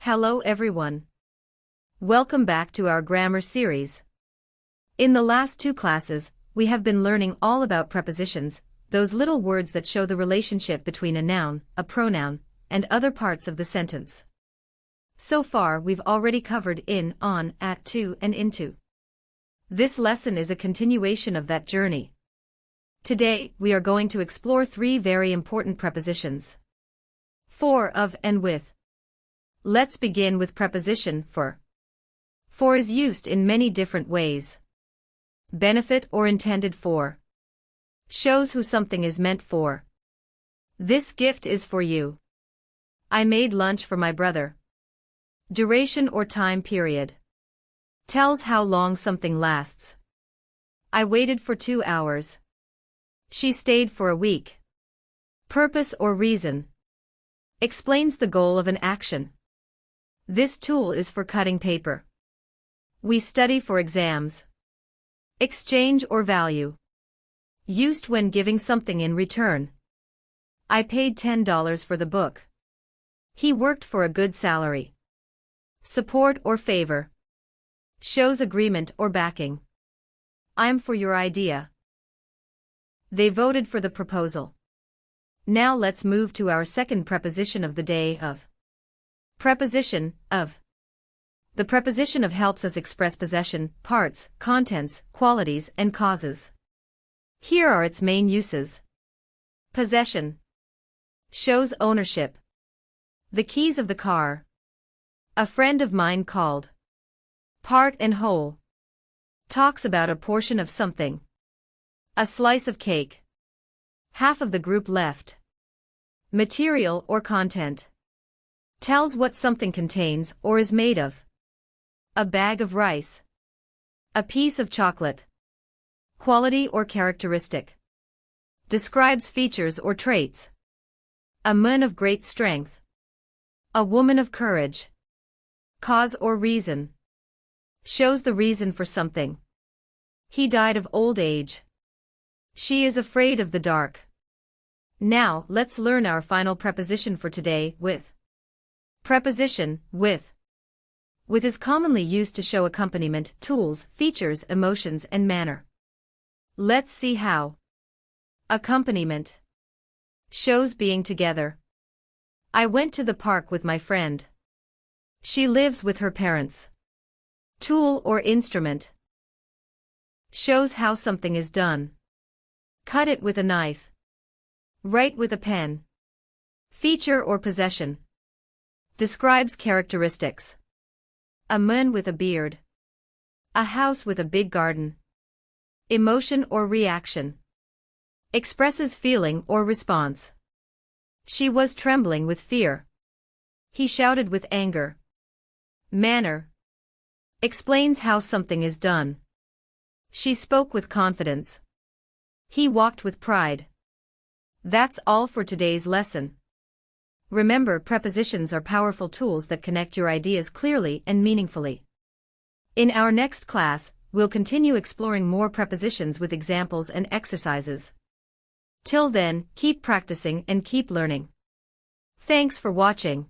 Hello everyone. Welcome back to our grammar series. In the last two classes, we have been learning all about prepositions, those little words that show the relationship between a noun, a pronoun, and other parts of the sentence. So far we've already covered in, on, at, to, and into. This lesson is a continuation of that journey. Today, we are going to explore three very important prepositions. For, of, and with. Let's begin with preposition for. For is used in many different ways. Benefit or intended for. Shows who something is meant for. This gift is for you. I made lunch for my brother. Duration or time period. Tells how long something lasts. I waited for 2 hours. She stayed for a week. Purpose or reason. Explains the goal of an action. This tool is for cutting paper. We study for exams. Exchange or value. Used when giving something in return. I paid $10 for the book. He worked for a good salary. Support or favor. Shows agreement or backing. I'm for your idea. They voted for the proposal. Now let's move to our second preposition of the day, of. Preposition, of. The preposition of helps us express possession, parts, contents, qualities, and causes. Here are its main uses. Possession. Shows ownership. The keys of the car. A friend of mine called. Part and whole. Talks about a portion of something. A slice of cake. Half of the group left. Material or content. Tells what something contains or is made of. A bag of rice. A piece of chocolate. Quality or characteristic. Describes features or traits. A man of great strength. A woman of courage. Cause or reason. Shows the reason for something. He died of old age. She is afraid of the dark. Now, let's learn our final preposition for today, with. Preposition, with. With is commonly used to show accompaniment, tools, features, emotions, and manner. Let's see how. Accompaniment. Shows being together. I went to the park with my friend. She lives with her parents. Tool or instrument. Shows how something is done. Cut it with a knife. Write with a pen. Feature or possession. Describes characteristics. A man with a beard. A house with a big garden. Emotion or reaction. Expresses feeling or response. She was trembling with fear. He shouted with anger. Manner. Explains how something is done. She spoke with confidence. He walked with pride. That's all for today's lesson. Remember, prepositions are powerful tools that connect your ideas clearly and meaningfully. In our next class, we'll continue exploring more prepositions with examples and exercises. Till then, keep practicing and keep learning. Thanks for watching.